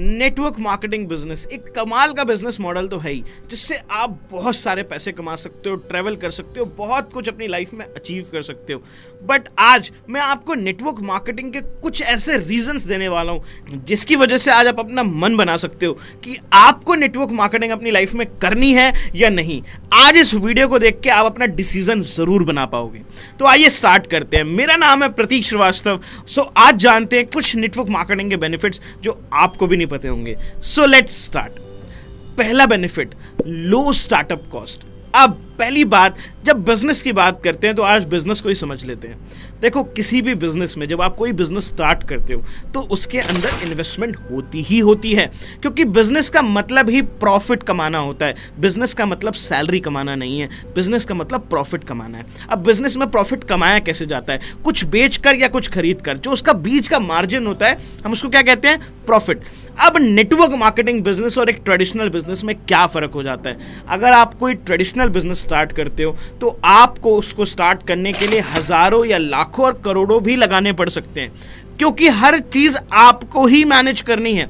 Network marketing business एक कमाल का बिजनेस मॉडल तो है ही, जिससे आप बहुत सारे पैसे कमा सकते हो, ट्रैवल कर सकते हो, बहुत कुछ अपनी लाइफ में अचीव कर सकते हो। बट आज मैं आपको नेटवर्क मार्केटिंग के कुछ ऐसे रीजंस देने वाला हूं जिसकी वजह से आज आप अपना मन बना सकते हो कि आपको नेटवर्क मार्केटिंग अपनी लाइफ में करनी है या नहीं। आज इस वीडियो को देख के आप अपना डिसीजन जरूर बना पाओगे। तो आइए स्टार्ट करते हैं। मेरा नाम है प्रतीक श्रीवास्तव। आज जानते हैं कुछ नेटवर्क मार्केटिंग के बेनिफिट्स जो आपको भी नहीं पते होंगे। Let's start. पहला बेनिफिट, लो स्टार्टअप कॉस्ट। अब पहली बात, जब बिजनेस की बात करते हैं तो आज बिजनेस को ही समझ लेते हैं। देखो, किसी भी बिजनेस में जब आप कोई बिजनेस स्टार्ट करते हो तो उसके अंदर इन्वेस्टमेंट होती ही होती है, क्योंकि बिजनेस का मतलब ही प्रॉफिट कमाना होता है। बिजनेस का मतलब सैलरी कमाना नहीं है, बिजनेस का मतलब प्रॉफिट कमाना है। अब बिजनेस में प्रॉफिट कमाया कैसे जाता है? कुछ बेचकर या कुछ खरीद कर। जो उसका बीच का मार्जिन होता है हम उसको क्या कहते हैं? प्रॉफिट। अब नेटवर्क मार्केटिंग बिजनेस और एक ट्रेडिशनल बिजनेस में क्या फर्क हो जाता है? अगर आप कोई ट्रेडिशनल बिजनेस स्टार्ट करते हो तो आपको उसको स्टार्ट करने के लिए हजारों या लाखों और करोड़ों भी लगाने पड़ सकते हैं, क्योंकि हर चीज आपको ही मैनेज करनी है।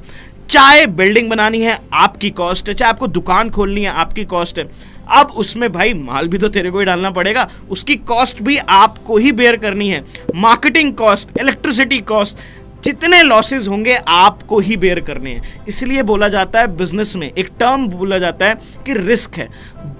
चाहे बिल्डिंग बनानी है आपकी कॉस्ट है, चाहे आपको दुकान खोलनी है आपकी कॉस्ट है। अब उसमें भाई माल भी तो तेरे को ही डालना पड़ेगा, उसकी कॉस्ट भी आपको ही बेयर करनी है। मार्केटिंग कॉस्ट, इलेक्ट्रिसिटी कॉस्ट, जितने लॉसेस होंगे आपको ही बेयर करने हैं। इसलिए बोला जाता है, बिजनेस में एक टर्म बोला जाता है कि रिस्क है।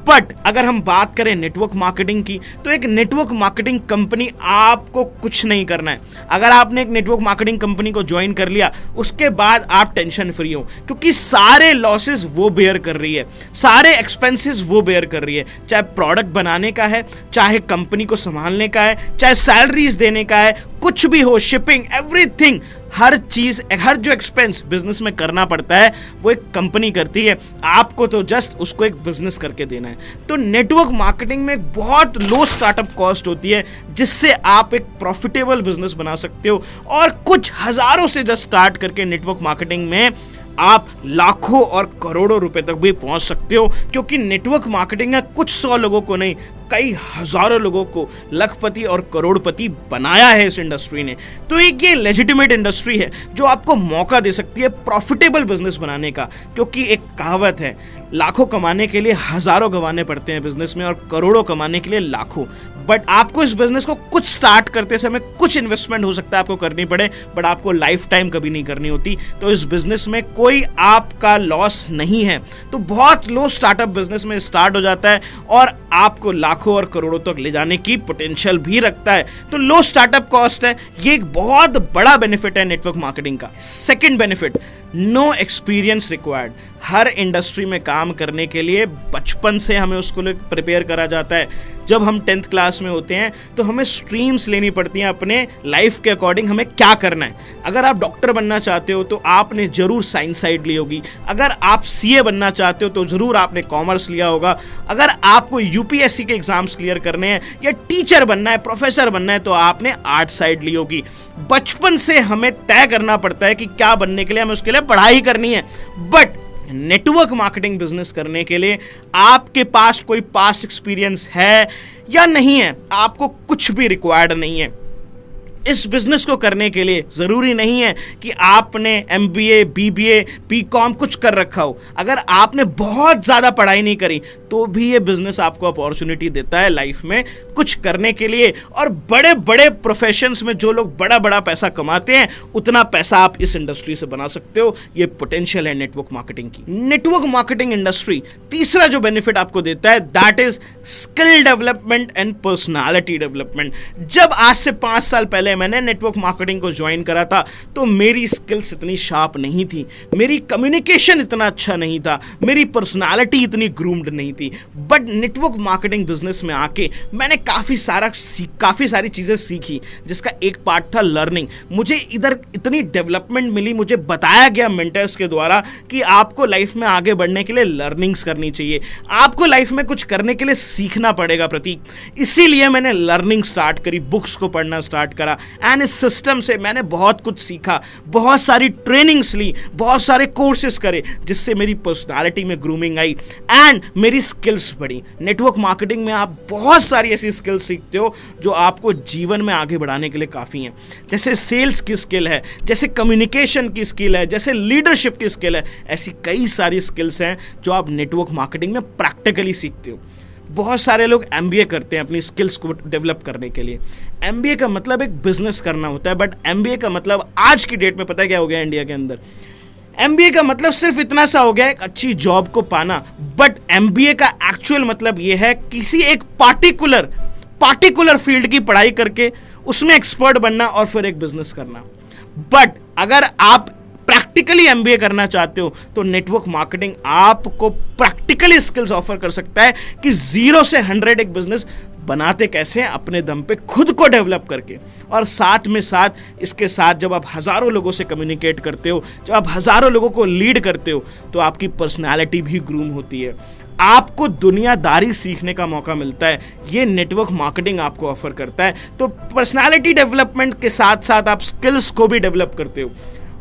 बट अगर हम बात करें नेटवर्क मार्केटिंग की, तो एक नेटवर्क मार्केटिंग कंपनी आपको कुछ नहीं करना है। अगर आपने एक नेटवर्क मार्केटिंग कंपनी को ज्वाइन कर लिया, उसके बाद आप टेंशन फ्री हो, क्योंकि सारे लॉसेस वो बेयर कर रही है, सारे एक्सपेंसेस वो बेयर कर रही है। चाहे प्रोडक्ट बनाने का है, चाहे कंपनी को संभालने का है, चाहे सैलरीज देने का है, कुछ भी हो, शिपिंग, एवरीथिंग, हर चीज, हर जो एक्सपेंस बिजनेस में करना पड़ता है वो एक कंपनी करती है। आपको तो जस्ट उसको एक बिजनेस करके देना है। तो नेटवर्क मार्केटिंग में एक बहुत लो स्टार्टअप कॉस्ट होती है, जिससे आप एक प्रॉफिटेबल बिजनेस बना सकते हो। और कुछ हजारों से जस्ट स्टार्ट करके नेटवर्क मार्केटिंग में आप लाखों और करोड़ों रुपए तक भी पहुंच सकते हो, क्योंकि नेटवर्क मार्केटिंग है कुछ 100 लोगों को नहीं, कई हजारों लोगों को लखपति और करोड़पति बनाया है इस इंडस्ट्री ने। तो एक ये लेजिटिमेट इंडस्ट्री है जो आपको मौका दे सकती है प्रॉफिटेबल बिजनेस बनाने का, क्योंकि एक कहावत है, लाखों कमाने के लिए हजारों गंवाने पड़ते हैं बिजनेस में, और करोड़ों कमाने के लिए लाखों। बट आपको इस बिजनेस को कुछ स्टार्ट करते समय कुछ इन्वेस्टमेंट हो सकता है आपको करनी पड़े, बट आपको लाइफ टाइम कभी नहीं करनी होती। तो इस बिजनेस में कोई आपका लॉस नहीं है। तो बहुत लो स्टार्टअप बिजनेस में स्टार्ट हो जाता है और आपको लाखों और करोड़ों तक ले जाने की पोटेंशियल भी रखता है। तो लो स्टार्टअप कॉस्ट है, ये एक बहुत बड़ा बेनिफिट है नेटवर्क मार्केटिंग का। Second benefit, no experience required. हर इंडस्ट्री में काम करने के लिए बचपन से हमें उसको प्रिपेयर करा जाता है। जब हम 10th क्लास में होते हैं तो हमें स्ट्रीम्स लेनी पड़ती हैं अपने लाइफ के अकॉर्डिंग, हमें क्या करना है। अगर आप डॉक्टर बनना चाहते हो तो आपने जरूर साइंस साइड ली होगी। अगर आप सीए बनना चाहते हो तो जरूर आपने कॉमर्स लिया होगा। अगर आपको यूपीएससी के एग्जाम्स क्लियर करने हैं या टीचर बनना है, प्रोफेसर बनना है, तो आपने आर्ट साइड ली होगी। बचपन से हमें तय करना पड़ता है कि क्या बनने के लिए हमें उसके लिए पढ़ाई करनी है। बट नेटवर्क मार्केटिंग बिजनेस करने के लिए आपके पास कोई पास्ट एक्सपीरियंस है या नहीं है, आपको कुछ भी रिक्वायर्ड नहीं है। इस बिजनेस को करने के लिए जरूरी नहीं है कि आपने एमबीए, बीबीए, बीकॉम कुछ कर रखा हो। अगर आपने बहुत ज्यादा पढ़ाई नहीं करी तो भी ये बिजनेस आपको अपॉर्चुनिटी देता है लाइफ में कुछ करने के लिए। और बड़े बड़े प्रोफेशंस में जो लोग बड़ा बड़ा पैसा कमाते हैं, उतना पैसा आप इस इंडस्ट्री से बना सकते हो। ये पोटेंशियल है नेटवर्क मार्केटिंग की। नेटवर्क मार्केटिंग इंडस्ट्री तीसरा जो बेनिफिट आपको देता है, that is skill development and personality development. जब आज से 5 साल पहले मैंने नेटवर्क मार्केटिंग को ज्वाइन करा था तो मेरी स्किल्स इतनी शार्प नहीं थी, मेरी कम्युनिकेशन इतना अच्छा नहीं था, मेरी पर्सनालिटी इतनी ग्रूम्ड नहीं थी। बट नेटवर्क मार्केटिंग बिजनेस में आके मैंने काफी सारी चीजें सीखी, जिसका एक पार्ट था लर्निंग। मुझे इधर इतनी डेवलपमेंट मिली, मुझे बताया गया मेंटर्स के द्वारा कि आपको लाइफ में आगे बढ़ने के लिए लर्निंग्स करनी चाहिए, आपको लाइफ में कुछ करने के लिए सीखना पड़ेगा प्रतीक। इसीलिए मैंने लर्निंग स्टार्ट करी, बुक्स को पढ़ना स्टार्ट करा। एंड इस सिस्टम से मैंने बहुत कुछ सीखा, बहुत सारी ट्रेनिंग्स ली, बहुत सारे कोर्सेज करे, जिससे मेरी पर्सनालिटी में ग्रूमिंग आई एंड मेरी स्किल्स बढ़ी। नेटवर्क मार्केटिंग में आप बहुत सारी ऐसी स्किल्स सीखते हो जो आपको जीवन में आगे बढ़ाने के लिए काफ़ी हैं। जैसे सेल्स की स्किल है, जैसे कम्युनिकेशन की स्किल है, जैसे लीडरशिप की स्किल है। ऐसी कई सारी स्किल्स हैं जो आप नेटवर्क मार्केटिंग में प्रैक्टिकली सीखते हो। बहुत सारे लोग MBA करते हैं अपनी स्किल्स को डेवलप करने के लिए। MBA का मतलब एक बिजनेस करना होता है, बट MBA का मतलब आज की डेट में पता है क्या हो गया इंडिया के अंदर? MBA का मतलब सिर्फ इतना सा हो गया एक अच्छी जॉब को पाना, बट MBA का एक्चुअल मतलब ये है किसी एक पार्टिकुलर फील्ड की पढ़ाई करके उसमें एक्सपर्ट बनना और फिर एक बिजनेस करना। बट अगर आप प्रैक्टिकली MBA करना चाहते हो तो नेटवर्क मार्केटिंग आपको प्रैक्टिकली स्किल्स ऑफर कर सकता है कि 0 से 100 एक बिजनेस बनाते कैसे हैं, अपने दम पे खुद को डेवलप करके। और साथ में साथ इसके साथ जब आप हज़ारों लोगों से कम्युनिकेट करते हो, जब आप हज़ारों लोगों को लीड करते हो, तो आपकी पर्सनैलिटी भी ग्रूम होती है, आपको दुनियादारी सीखने का मौका मिलता है। ये नेटवर्क मार्केटिंग आपको ऑफर करता है। तो पर्सनैलिटी डेवलपमेंट के साथ साथ आप स्किल्स को भी डेवलप करते हो।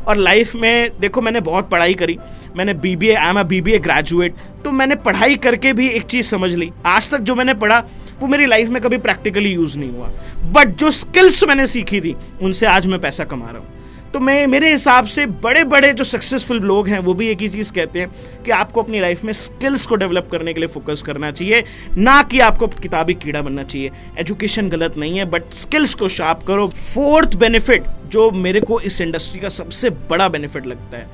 और लाइफ में देखो, मैंने बहुत पढ़ाई करी, मैंने I am a BBA graduate, तो मैंने पढ़ाई करके भी एक चीज़ समझ ली, आज तक जो मैंने पढ़ा वो मेरी लाइफ में कभी प्रैक्टिकली यूज़ नहीं हुआ, बट जो स्किल्स मैंने सीखी थी उनसे आज मैं पैसा कमा रहा हूँ। तो मेरे हिसाब से बड़े बड़े जो सक्सेसफुल लोग हैं वो भी एक ही चीज़ कहते हैं कि आपको अपनी लाइफ में स्किल्स को डेवलप करने के लिए फोकस करना चाहिए, ना कि आपको किताबी कीड़ा बनना चाहिए। एजुकेशन गलत नहीं है, बट स्किल्स को शार्प करो। फोर्थ बेनिफिट जो मेरे को इस इंडस्ट्री का सबसे बड़ा बेनिफिट लगता है,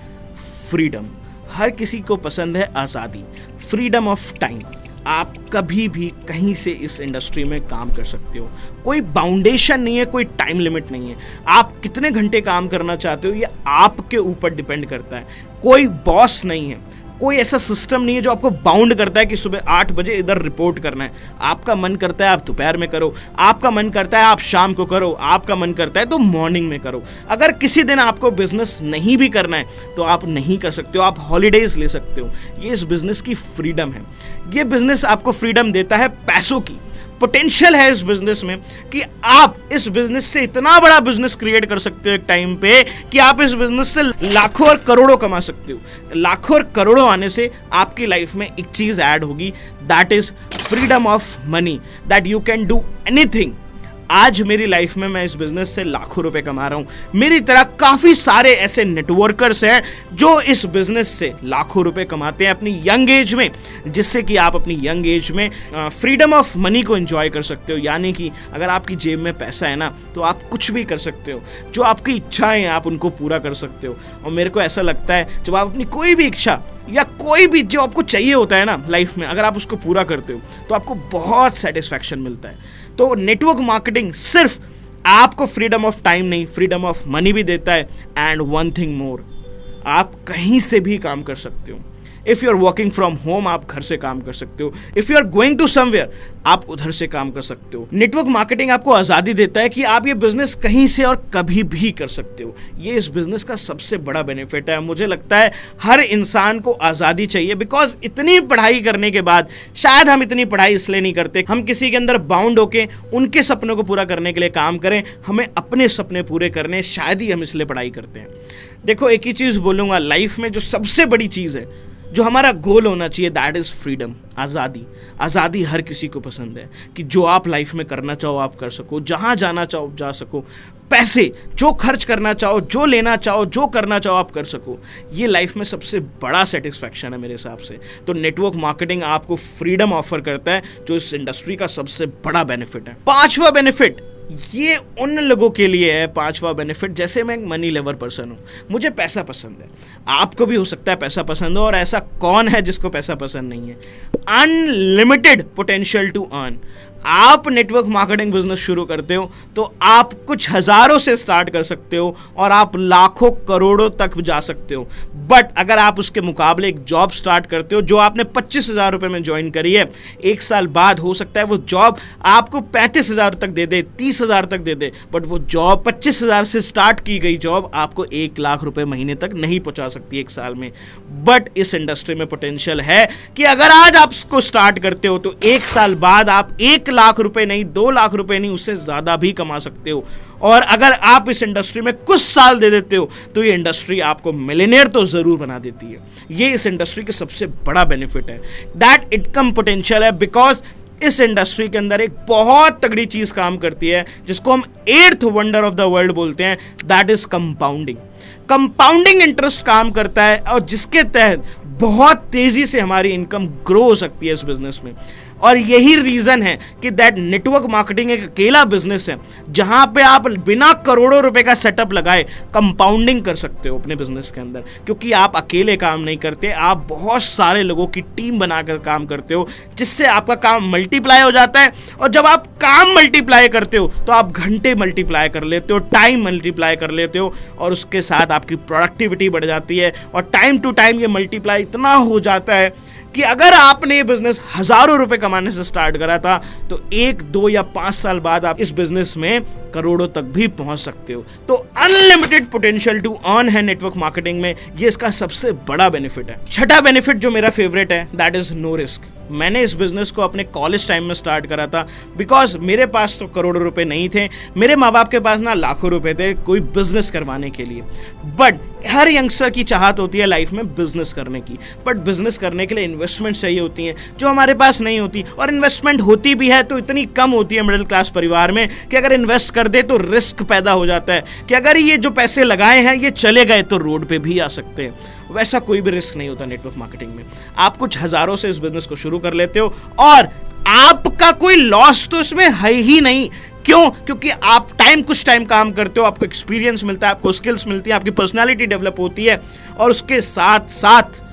फ्रीडम। हर किसी को पसंद है आज़ादी, फ्रीडम ऑफ टाइम। आप कभी भी कहीं से इस इंडस्ट्री में काम कर सकते हो, कोई बाउंडेशन नहीं है, कोई टाइम लिमिट नहीं है। आप कितने घंटे काम करना चाहते हो ये आपके ऊपर डिपेंड करता है। कोई बॉस नहीं है, कोई ऐसा सिस्टम नहीं है जो आपको बाउंड करता है कि सुबह 8 बजे इधर रिपोर्ट करना है। आपका मन करता है आप दोपहर में करो, आपका मन करता है आप शाम को करो, आपका मन करता है तो मॉर्निंग में करो। अगर किसी दिन आपको बिजनेस नहीं भी करना है तो आप नहीं कर सकते हो, आप हॉलीडेज ले सकते हो। ये इस बिजनेस की फ्रीडम है। ये बिजनेस आपको फ्रीडम देता है पैसों की। पोटेंशियल है इस बिजनेस में कि आप इस बिजनेस से इतना बड़ा बिजनेस क्रिएट कर सकते हो एक टाइम पे कि आप इस बिजनेस से लाखों और करोड़ों कमा सकते हो। लाखों और करोड़ों आने से आपकी लाइफ में एक चीज ऐड होगी, that is freedom of money, that you can do anything. आज मेरी लाइफ में मैं इस बिजनेस से लाखों रुपए कमा रहा हूं। मेरी तरह काफी सारे ऐसे नेटवर्कर्स हैं जो इस बिजनेस से लाखों रुपए कमाते हैं अपनी यंग एज में, जिससे कि आप अपनी यंग एज में फ्रीडम ऑफ मनी को एंजॉय कर सकते हो। यानी कि अगर आपकी जेब में पैसा है ना तो आप कुछ भी कर सकते हो, जो आपकी इच्छाएं हैं आप उनको पूरा कर सकते हो। और मेरे को ऐसा लगता है जब आप अपनी कोई भी इच्छा या कोई भी जो आपको चाहिए होता है ना लाइफ में, अगर आप उसको पूरा करते हो तो आपको बहुत सेटिस्फैक्शन मिलता है। तो नेटवर्क मार्केटिंग सिर्फ आपको फ्रीडम ऑफ टाइम नहीं, फ्रीडम ऑफ मनी भी देता है। एंड वन थिंग मोर, आप कहीं से भी काम कर सकते हो। If you are working from home, आप घर से काम कर सकते हो। If you are going to somewhere, आप उधर से काम कर सकते हो। नेटवर्क मार्केटिंग आपको आज़ादी देता है कि आप ये बिजनेस कहीं से और कभी भी कर सकते हो। ये इस बिजनेस का सबसे बड़ा बेनिफिट है। मुझे लगता है हर इंसान को आज़ादी चाहिए, बिकॉज इतनी पढ़ाई करने के बाद शायद हम इतनी पढ़ाई इसलिए नहीं करते, हम किसी के अंदर बाउंड होके उनके सपनों को पूरा करने के लिए काम करें। हमें अपने सपने पूरे करने, शायद ही हम इसलिए पढ़ाई करते हैं। देखो, एक ही चीज़ बोलूँगा, लाइफ में जो सबसे बड़ी चीज़ है, जो हमारा गोल होना चाहिए, दैट इज़ फ्रीडम, आज़ादी। आज़ादी हर किसी को पसंद है कि जो आप लाइफ में करना चाहो आप कर सको, जहाँ जाना चाहो जा सको, पैसे जो खर्च करना चाहो, जो लेना चाहो, जो करना चाहो आप कर सको। ये लाइफ में सबसे बड़ा सेटिस्फैक्शन है मेरे हिसाब से। तो नेटवर्क मार्केटिंग आपको फ्रीडम ऑफर करता है, जो इस इंडस्ट्री का सबसे बड़ा बेनिफिट है। पांचवा बेनिफिट ये उन लोगों के लिए है, पांचवा बेनिफिट, जैसे मैं एक मनी लेवर पर्सन हूँ, मुझे पैसा पसंद है, आपको भी हो सकता है पैसा पसंद हो, और ऐसा कौन है जिसको पैसा पसंद नहीं है। Unlimited potential to earn. आप नेटवर्क मार्केटिंग बिजनेस शुरू करते हो तो आप कुछ हज़ारों से स्टार्ट कर सकते हो और आप लाखों करोड़ों तक जा सकते हो। बट अगर आप उसके मुकाबले एक जॉब स्टार्ट करते हो जो आपने 25,000 रुपये में ज्वाइन करी है, 1 साल बाद हो सकता है वो जॉब आपको 35,000 तक दे दे, 30,000 तक दे दे, बट वो जॉब 25,000 से स्टार्ट की गई जॉब आपको 1 लाख रुपये महीने तक नहीं पहुंचा सकती 1 साल में। बट इस इंडस्ट्री में पोटेंशियल है कि अगर आज आप उसको स्टार्ट करते हो तो 1 साल बाद आप 1 1 लाख रुपए नहीं, 2 लाख रुपए नहीं, उससे ज्यादा भी कमा सकते हो। और अगर आप इस इंडस्ट्री में कुछ साल दे देते हो तो ये इंडस्ट्री आपको मिलियनेयर तो जरूर बना देती है। ये इस इंडस्ट्री के सबसे बड़ा बेनिफिट है, दैट इनकम पोटेंशियल है, बिकॉज इस इंडस्ट्री के अंदर एक बहुत तगड़ी चीज काम करती है जिसको हम 8th wonder of the world बोलते हैं, that is compounding. Compounding interest काम करता है और जिसके तहत बहुत तेजी से हमारी इनकम ग्रो हो सकती है इस बिजनेस में। और यही रीजन है कि दैट नेटवर्क मार्केटिंग एक अकेला बिजनेस है जहां पे आप बिना करोड़ों रुपए का सेटअप लगाए कंपाउंडिंग कर सकते हो अपने बिजनेस के अंदर, क्योंकि आप अकेले काम नहीं करते, आप बहुत सारे लोगों की टीम बनाकर काम करते हो, जिससे आपका काम मल्टीप्लाई हो जाता है। और जब आप काम मल्टीप्लाई करते हो तो आप घंटे मल्टीप्लाई कर लेते हो, टाइम मल्टीप्लाई कर लेते हो, और उसके साथ आपकी प्रोडक्टिविटी बढ़ जाती है। और टाइम टू टाइम ये मल्टीप्लाई इतना हो जाता है कि अगर आपने ये बिजनेस हजारों रुपए कमाने से स्टार्ट करा था तो 1, 2 या 5 साल बाद आप इस बिजनेस में करोड़ों तक भी पहुंच सकते हो। तो अनलिमिटेड पोटेंशियल टू अर्न है नेटवर्क मार्केटिंग में, ये इसका सबसे बड़ा बेनिफिट है। छठा बेनिफिट जो मेरा फेवरेट है, दैट इज नो रिस्क। मैंने इस बिजनेस को अपने कॉलेज टाइम में स्टार्ट करा था, बिकॉज मेरे पास तो करोड़ों रुपए नहीं थे, मेरे माँ बाप के पास ना लाखों रुपए थे कोई बिजनेस करवाने के लिए। बट हर यंगस्टर की चाहत होती है लाइफ में बिजनेस करने की, बट बिजनेस करने के लिए इन्वेस्टमेंट चाहिए होती है जो हमारे पास नहीं होती, और इन्वेस्टमेंट होती भी है तो इतनी कम होती है मिडिल क्लास परिवार में कि अगर इन्वेस्ट कर दे तो रिस्क पैदा हो जाता है कि अगर ये जो पैसे लगाए हैं ये चले गए तो रोड पे भी आ सकते हैं। वैसा कोई भी रिस्क नहीं होता नेटवर्क मार्केटिंग में। आप कुछ हजारों से इस बिजनेस को शुरू कर लेते हो और आपका कोई लॉस तो इसमें है ही नहीं। क्यों? क्योंकि आप कुछ टाइम काम करते हो, आपको एक्सपीरियंस मिलता है, आपको स्किल्स मिलती है, आपकी पर्सनालिटी डेवलप होती है, और उसके साथ साथ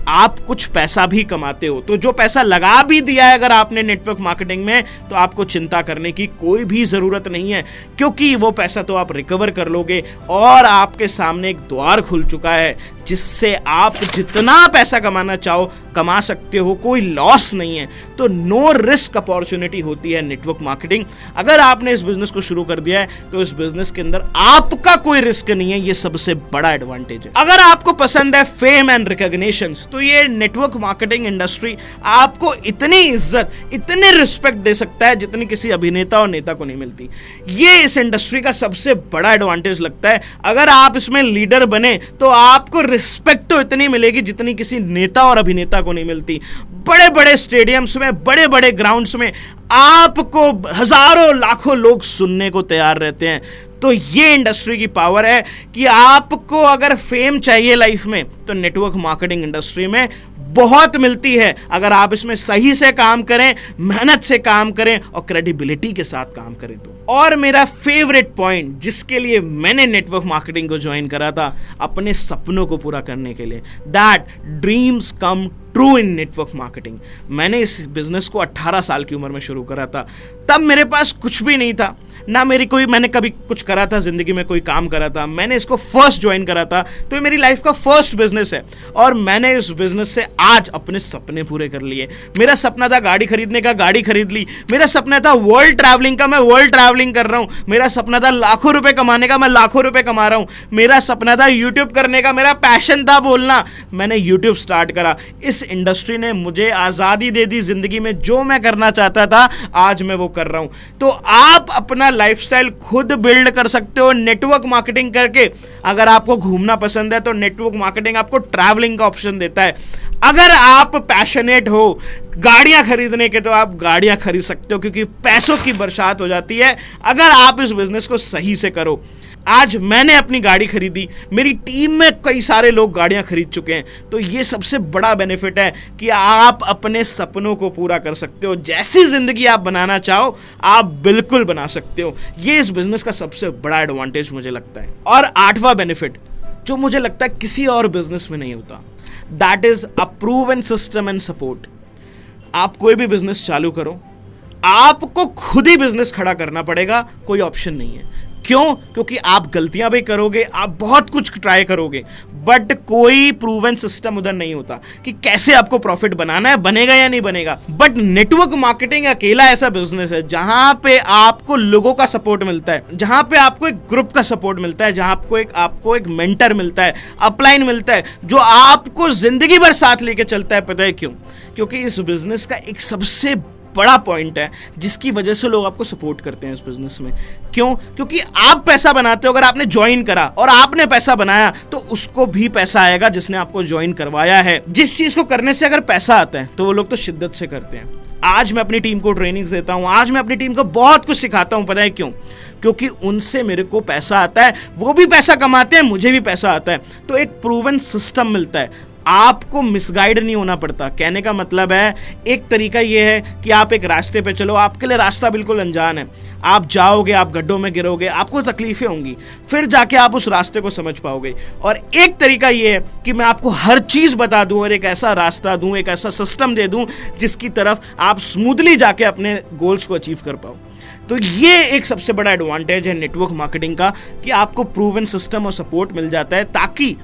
आप कुछ पैसा भी कमाते हो। तो जो पैसा लगा भी दिया है अगर आपने नेटवर्क मार्केटिंग में, तो आपको चिंता करने की कोई भी जरूरत नहीं है, क्योंकि वो पैसा तो आप रिकवर कर लोगे और आपके सामने एक द्वार खुल चुका है जिससे आप जितना पैसा कमाना चाहो कमा सकते हो, कोई लॉस नहीं है। तो नो रिस्क अपॉर्चुनिटी होती है नेटवर्क मार्केटिंग। अगर आपने इस बिजनेस को शुरू कर दिया है तो इस बिजनेस के अंदर आपका कोई रिस्क नहीं है, ये सबसे बड़ा एडवांटेज है। अगर आपको पसंद है फेम एंड रिकॉग्निशन, तो ये नेटवर्क मार्केटिंग इंडस्ट्री आपको इतनी इज्जत, इतनी रिस्पेक्ट दे सकता है जितनी किसी अभिनेता और नेता को नहीं मिलती। ये इस इंडस्ट्री का सबसे बड़ा एडवांटेज लगता है। अगर आप इसमें लीडर बने तो आपको रिस्पेक्ट तो इतनी मिलेगी जितनी किसी नेता और अभिनेता को नहीं मिलती। बड़े बड़े स्टेडियम्स में, बड़े बड़े ग्राउंड्स में आपको हजारों लाखों लोग सुनने को तैयार रहते हैं। तो ये इंडस्ट्री की पावर है कि आपको अगर फेम चाहिए लाइफ में तो नेटवर्क मार्केटिंग इंडस्ट्री में बहुत मिलती है, अगर आप इसमें सही से काम करें, मेहनत से काम करें और क्रेडिबिलिटी के साथ काम करें तो। और मेरा फेवरेट पॉइंट जिसके लिए मैंने नेटवर्क मार्केटिंग को ज्वाइन करा था अपने सपनों को पूरा करने के लिए, that dreams come true in network marketing. मैंने इस बिजनेस को 18 साल की उम्र में शुरू करा था। तब मेरे पास कुछ भी नहीं था, ना मैंने कभी कुछ करा था जिंदगी में, कोई काम करा था। मैंने इसको फर्स्ट ज्वाइन करा था, तो ये मेरी लाइफ का फर्स्ट बिजनेस है और मैंने इस बिजनेस से आज अपने सपने पूरे कर लिए। मेरा सपना था गाड़ी खरीदने का, गाड़ी खरीद ली। मेरा सपना था वर्ल्ड ट्रैवलिंग का, मैं वर्ल्ड ट्रैवलिंग कर रहा हूं। मेरा सपना था लाखों रुपए कमाने का, मैं लाखों रुपए कमा रहा हूं। मेरा सपना था यूट्यूब करने का, मेरा पैशन था बोलना, मैंने यूट्यूब स्टार्ट करा। इस इंडस्ट्री ने मुझे आजादी दे दी, जिंदगी में जो मैं करना चाहता था आज मैं वो कर रहा हूं। तो आप अपना लाइफस्टाइल खुद बिल्ड कर सकते हो नेटवर्क मार्केटिंग करके। अगर आपको घूमना पसंद है तो नेटवर्क मार्केटिंग आपको ट्रैवलिंग का ऑप्शन देता है। अगर आप पैशनेट हो गाड़ियां खरीदने के तो आप गाड़ियां खरीद सकते हो, क्योंकि पैसों की बरसात हो जाती है अगर आप इस बिजनेस को सही से करो। आज मैंने अपनी गाड़ी खरीदी, मेरी टीम में कई सारे लोग गाड़ियां खरीद चुके हैं। तो ये सबसे बड़ा बेनिफिट है कि आप अपने सपनों को पूरा कर सकते हो। जैसी जिंदगी आप बनाना चाहो आप बिल्कुल बना सकते हो। ये इस बिजनेस का सबसे बड़ा एडवांटेज मुझे लगता है। और 8वां बेनिफिट जो मुझे लगता है किसी और बिजनेस में नहीं होता, that is a proven system and support. आप कोई भी बिजनेस चालू करो, आपको खुद ही बिजनेस खड़ा करना पड़ेगा, कोई ऑप्शन नहीं है। क्यों? क्योंकि आप गलतियां भी करोगे, आप बहुत कुछ ट्राई करोगे, बट कोई प्रूवन सिस्टम उधर नहीं होता कि कैसे आपको प्रॉफिट बनाना है, बनेगा या नहीं बनेगा। बट नेटवर्क मार्केटिंग अकेला ऐसा बिजनेस है जहां पे आपको लोगों का सपोर्ट मिलता है, जहां पे आपको एक ग्रुप का सपोर्ट मिलता है, जहां आपको एक मेंटर मिलता है, अपलाइन मिलता है, जो आपको जिंदगी भर साथ लेके चलता है। पता है क्यों? क्योंकि इस बिजनेस का एक सबसे बड़ा पॉइंट है जिसकी वजह से लोग आपको सपोर्ट करते हैं इस बिजनेस में। क्यों? क्योंकि आप पैसा बनाते हो। अगर आपने ज्वाइन करा और आपने पैसा बनाया तो उसको भी पैसा आएगा जिसने आपको ज्वाइन करवाया है। जिस चीज को करने से अगर पैसा आता है तो वो लोग तो शिद्दत से करते हैं। आज मैं अपनी टीम को ट्रेनिंग्स देता हूं, आज मैं अपनी टीम को बहुत कुछ सिखाता हूं। पता है क्यों? क्योंकि उनसे मेरे को पैसा आता है, वो भी पैसा कमाते हैं, मुझे भी पैसा आता है। तो एक प्रूवन सिस्टम मिलता है, आपको मिसगाइड नहीं होना पड़ता। कहने का मतलब है, एक तरीका ये है कि आप एक रास्ते पे चलो, आपके लिए रास्ता बिल्कुल अनजान है, आप जाओगे, आप गड्ढों में गिरोगे, आपको तकलीफें होंगी, फिर जाके आप उस रास्ते को समझ पाओगे। और एक तरीका ये है कि मैं आपको हर चीज़ बता दूं और एक ऐसा रास्ता दूं, एक ऐसा सिस्टम दे दूं जिसकी तरफ आप स्मूथली जाके अपने गोल्स को अचीव कर पाओ। तो ये एक सबसे बड़ा एडवांटेज है नेटवर्क मार्केटिंग का कि आपको प्रूवन सिस्टम और सपोर्ट मिल जाता है ताकि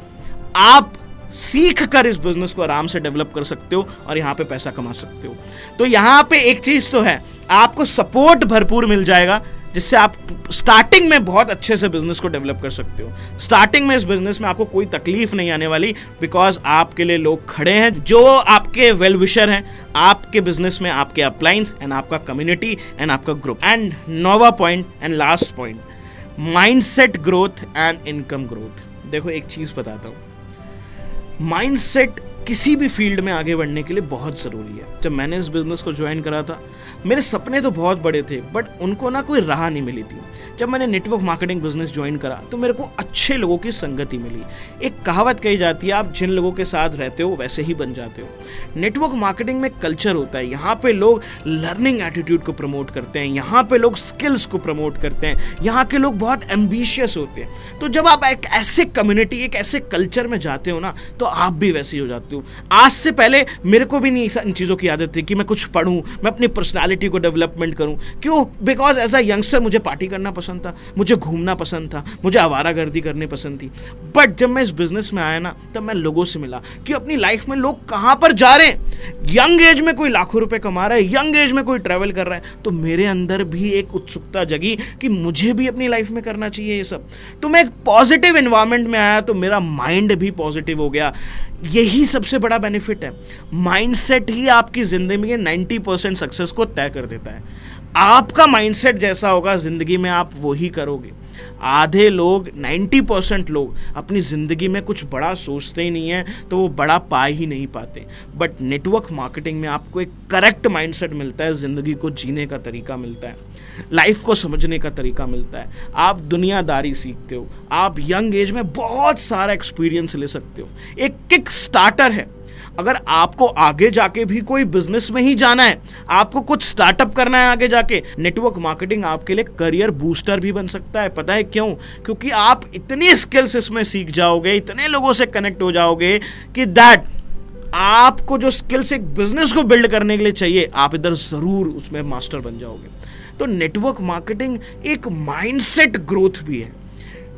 आप सीख कर इस बिजनेस को आराम से डेवलप कर सकते हो और यहाँ पे पैसा कमा सकते हो। तो यहाँ पे एक चीज तो है, आपको सपोर्ट भरपूर मिल जाएगा जिससे आप स्टार्टिंग में बहुत अच्छे से बिजनेस को डेवलप कर सकते हो। स्टार्टिंग में इस बिजनेस में आपको कोई तकलीफ नहीं आने वाली, बिकॉज आपके लिए लोग खड़े हैं जो आपके वेल विशर हैं आपके बिजनेस में, आपके अपलाइंस एंड आपका कम्युनिटी एंड आपका ग्रुप। एंड नौवां point and last point, mindset growth and income growth. देखो एक चीज बताता हूं, माइंडसेट किसी भी फील्ड में आगे बढ़ने के लिए बहुत ज़रूरी है। जब मैंने इस बिज़नेस को ज्वाइन करा था, मेरे सपने तो बहुत बड़े थे बट उनको ना कोई राह नहीं मिली थी। जब मैंने नेटवर्क मार्केटिंग बिजनेस ज्वाइन करा तो मेरे को अच्छे लोगों की संगति मिली। एक कहावत कही जाती है, आप जिन लोगों के साथ रहते हो वैसे ही बन जाते हो। नेटवर्क मार्केटिंग में कल्चर होता है, यहाँ पे लोग लर्निंग एटीट्यूड को प्रमोट करते हैं, यहाँ पे लोग स्किल्स को प्रमोट करते हैं, यहाँ के लोग बहुत एम्बिशियस होते हैं। तो जब आप एक ऐसे कम्युनिटी, एक ऐसे कल्चर में जाते हो ना, तो आप भी वैसे ही हो जाते हो। आज से पहले मेरे को भी नहीं इन चीज़ों की आदत थी कि मैं कुछ पढ़ूं, मैं अपनी पर्सनालिटी को डेवलपमेंट करूं। क्यों? बिकॉज एज अ यंगस्टर मुझे पार्टी करना पसंद था, मुझे घूमना पसंद था, मुझे आवारागर्दी करनी पसंद थी। बट जब मैं इस बिजनेस में आया ना, तब मैं लोगों से मिला कि अपनी लाइफ में लोग कहाँ पर जा रहे हैं। यंग एज में कोई लाखों रुपए कमा रहा है, यंग एज में कोई ट्रैवल कर रहा है, तो मेरे अंदर भी एक उत्सुकता जगी कि मुझे भी अपनी लाइफ में करना चाहिए ये सब। तो मैं एक पॉजिटिव एनवायरनमेंट में आया तो मेरा माइंड भी पॉजिटिव हो गया। यही सबसे बड़ा बेनिफिट है। माइंडसेट ही आपकी जिंदगी में 90% सक्सेस को तय कर देता है। आपका माइंडसेट जैसा होगा जिंदगी में, आप वही करोगे। आधे लोग, 90% लोग अपनी ज़िंदगी में कुछ बड़ा सोचते ही नहीं है, तो वो बड़ा पा ही नहीं पाते। बट नेटवर्क मार्केटिंग में आपको एक करेक्ट माइंडसेट मिलता है, ज़िंदगी को जीने का तरीका मिलता है, लाइफ को समझने का तरीका मिलता है। आप दुनियादारी सीखते हो, आप यंग एज में बहुत सारा एक्सपीरियंस ले सकते हो। एक किक स्टार्टर है। अगर आपको आगे जाके भी कोई बिजनेस में ही जाना है, आपको कुछ स्टार्टअप करना है आगे जाके, नेटवर्क मार्केटिंग आपके लिए करियर बूस्टर भी बन सकता है। पता है क्यों? क्योंकि आप इतनी स्किल्स इसमें सीख जाओगे, इतने लोगों से कनेक्ट हो जाओगे कि दैट आपको जो स्किल्स एक बिजनेस को बिल्ड करने के लिए चाहिए, आप इधर जरूर उसमें मास्टर बन जाओगे। तो नेटवर्क मार्केटिंग एक माइंडसेट ग्रोथ भी है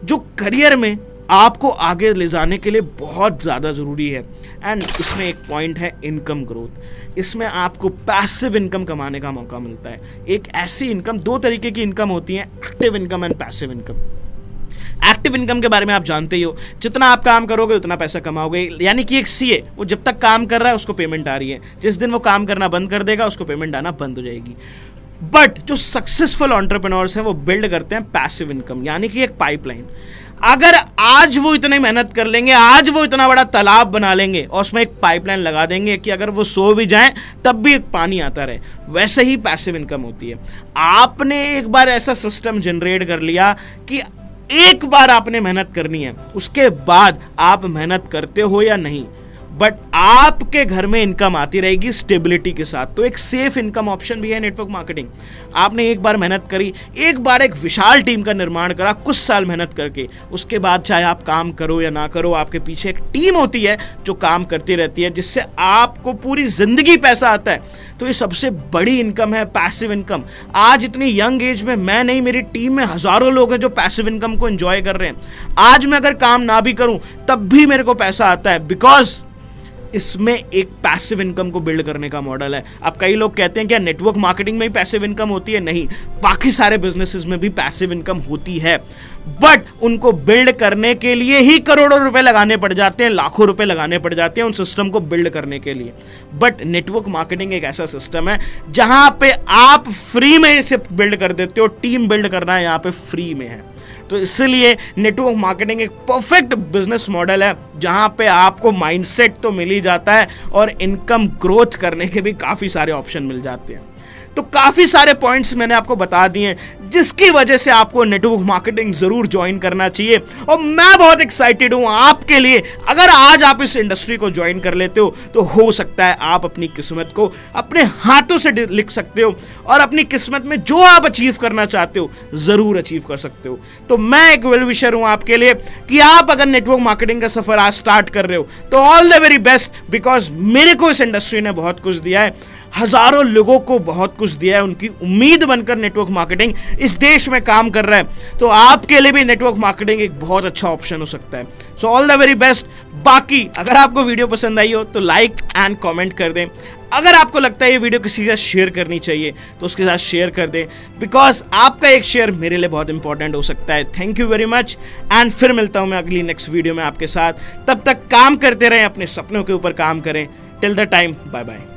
जो करियर में आपको आगे ले जाने के लिए बहुत ज़्यादा ज़रूरी है। एंड इसमें एक पॉइंट है इनकम ग्रोथ। इसमें आपको पैसिव इनकम कमाने का मौका मिलता है। एक ऐसी इनकम, दो तरीके की इनकम होती है, active income and passive income. Active income के बारे में आप जानते ही हो, जितना आप काम करोगे उतना पैसा कमाओगे। यानी कि एक सीए, वो जब तक काम कर रहा है उसको पेमेंट आ रही है, जिस दिन वो काम करना बंद कर देगा उसको पेमेंट आना बंद हो जाएगी। बट जो सक्सेसफुल एंटरप्रेन्योर्स हैं वो बिल्ड करते हैं पैसिव इनकम, यानी कि एक पाइपलाइन। अगर आज वो इतनी मेहनत कर लेंगे, आज वो इतना बड़ा तालाब बना लेंगे और उसमें एक पाइपलाइन लगा देंगे कि अगर वो सो भी जाएं तब भी पानी आता रहे, वैसे ही पैसिव इनकम होती है। आपने एक बार ऐसा सिस्टम जनरेट कर लिया कि एक बार आपने मेहनत करनी है, उसके बाद आप मेहनत करते हो या नहीं, बट आपके घर में इनकम आती रहेगी स्टेबिलिटी के साथ। तो एक सेफ इनकम ऑप्शन भी है नेटवर्क मार्केटिंग। आपने एक बार मेहनत करी, एक बार एक विशाल टीम का निर्माण करा कुछ साल मेहनत करके, उसके बाद चाहे आप काम करो या ना करो, आपके पीछे एक टीम होती है जो काम करती रहती है, जिससे आपको पूरी जिंदगी पैसा आता है। तो ये सबसे बड़ी इनकम है, पैसिव इनकम। आज इतनी यंग एज में मैं नहीं, मेरी टीम में हजारों लोग हैं जो पैसिव इनकम को एंजॉय कर रहे हैं। आज मैं अगर काम ना भी करूं तब भी मेरे को पैसा आता है, बिकॉज इसमें एक पैसिव इनकम को बिल्ड करने का मॉडल है। अब कई लोग कहते हैं क्या नेटवर्क मार्केटिंग में ही पैसिव इनकम होती है? नहीं, बाकी सारे बिजनेसेस में भी पैसिव इनकम होती है, बट उनको बिल्ड करने के लिए ही करोड़ों रुपए लगाने पड़ जाते हैं, लाखों रुपए लगाने पड़ जाते हैं उन सिस्टम को बिल्ड करने के लिए। बट नेटवर्क मार्केटिंग एक ऐसा सिस्टम है जहां पे आप फ्री में इसे बिल्ड कर देते हो। टीम बिल्ड करना है यहां पे फ्री में है। तो इसलिए नेटवर्क मार्केटिंग एक परफेक्ट बिजनेस मॉडल है जहां पे आपको माइंडसेट तो मिल ही जाता है और इनकम ग्रोथ करने के भी काफ़ी सारे ऑप्शन मिल जाते हैं। तो काफ़ी सारे पॉइंट्स मैंने आपको बता दिए हैं जिसकी वजह से आपको नेटवर्क मार्केटिंग ज़रूर ज्वाइन करना चाहिए। और मैं बहुत एक्साइटेड हूं आपके लिए। अगर आज आप इस इंडस्ट्री को ज्वाइन कर लेते हो तो हो सकता है आप अपनी किस्मत को अपने हाथों से लिख सकते हो और अपनी किस्मत में जो आप अचीव करना चाहते हो ज़रूर अचीव कर सकते हो। तो मैं एक वेल विशर हूं आपके लिए कि आप अगर नेटवर्क मार्केटिंग का सफ़र आज स्टार्ट कर रहे हो तो all the very best, because मेरे को इस इंडस्ट्री ने बहुत कुछ दिया है, हजारों लोगों को बहुत कुछ दिया है। उनकी उम्मीद बनकर नेटवर्क मार्केटिंग इस देश में काम कर रहा है। तो आपके लिए भी नेटवर्क मार्केटिंग एक बहुत अच्छा ऑप्शन हो सकता है। So all the very best. बाकी अगर आपको वीडियो पसंद आई हो तो लाइक एंड कमेंट कर दें। अगर आपको लगता है ये वीडियो किसी के साथ शेयर करनी चाहिए तो उसके साथ शेयर कर दें, बिकॉज आपका एक शेयर मेरे लिए बहुत इंपॉर्टेंट हो सकता है। Thank you very much and फिर मिलता हूं मैं अगली नेक्स्ट वीडियो में आपके साथ। तब तक काम करते रहें, अपने सपनों के ऊपर काम करें। Till the time, bye bye.